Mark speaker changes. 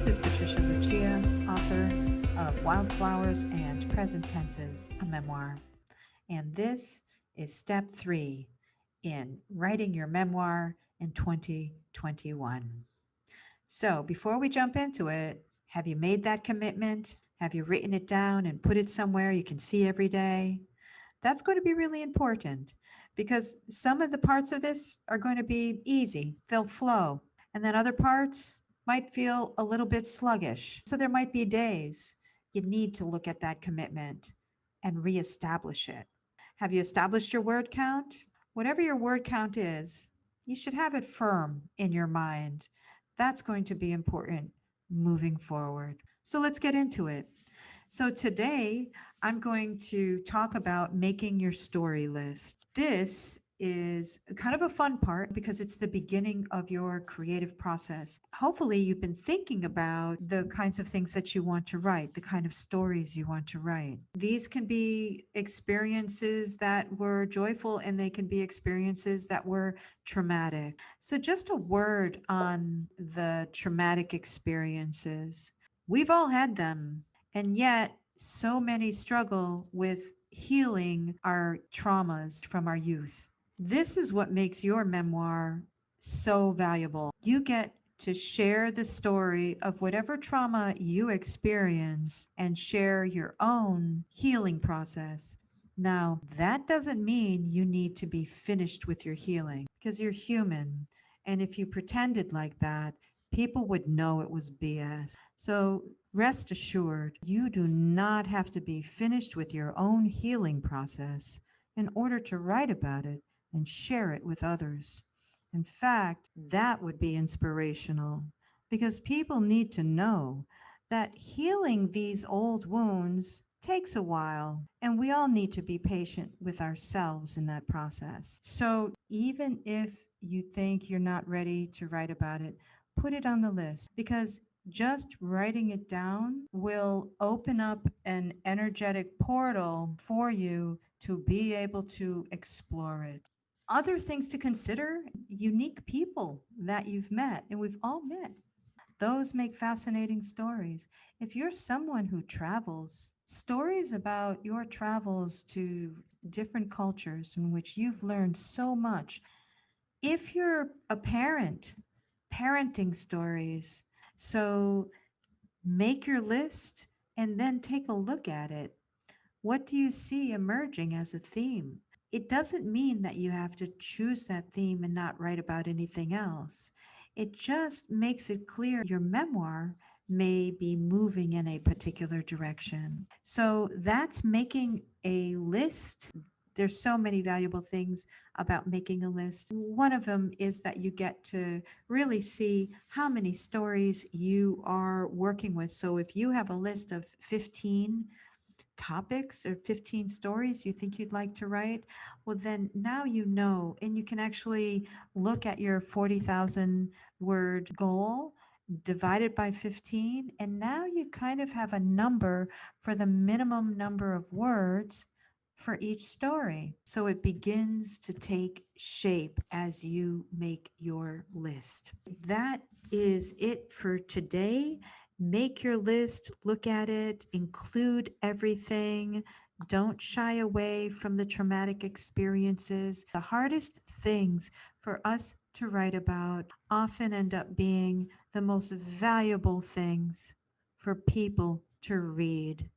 Speaker 1: This is Patricia Lucia, author of Wildflowers and Present Tenses, a memoir. And this is step 3 in writing your memoir in 2021. So before we jump into it, have you made that commitment? Have you written it down and put it somewhere you can see every day? That's going to be really important because some of the parts of this are going to be easy, they'll flow. And then other parts might feel a little bit sluggish. So there might be days you need to look at that commitment and reestablish it. Have you established your word count? Whatever your word count is, you should have it firm in your mind. That's going to be important moving forward. So let's get into it. So today I'm going to talk about making your story list. This is kind of a fun part because it's the beginning of your creative process. Hopefully you've been thinking about the kinds of things that you want to write, the kind of stories you want to write. These can be experiences that were joyful and they can be experiences that were traumatic. So just a word on the traumatic experiences. We've all had them. And yet, so many struggle with healing our traumas from our youth. This is what makes your memoir so valuable. You get to share the story of whatever trauma you experience and share your own healing process. Now, that doesn't mean you need to be finished with your healing because you're human. And if you pretended like that, people would know it was BS. So rest assured, you do not have to be finished with your own healing process in order to write about it and share it with others. In fact, that would be inspirational because people need to know that healing these old wounds takes a while, and we all need to be patient with ourselves in that process. So even if you think you're not ready to write about it, put it on the list because just writing it down will open up an energetic portal for you to be able to explore it. Other things to consider, unique people that you've met, and we've all met. Those make fascinating stories. If you're someone who travels, stories about your travels to different cultures in which you've learned so much. If you're a parent, parenting stories. So make your list and then take a look at it. What do you see emerging as a theme? It doesn't mean that you have to choose that theme and not write about anything else. It just makes it clear your memoir may be moving in a particular direction. So that's making a list. There's so many valuable things about making a list. One of them is that you get to really see how many stories you are working with. So if you have a list of 15 topics or 15 stories you think you'd like to write, well, then now you know, and you can actually look at your 40,000 word goal, divide it by 15, and now you kind of have a number for the minimum number of words for each story. So it begins to take shape as you make your list. That is it for today. Make your list, look at it, include everything. Don't shy away from the traumatic experiences. The hardest things for us to write about often end up being the most valuable things for people to read.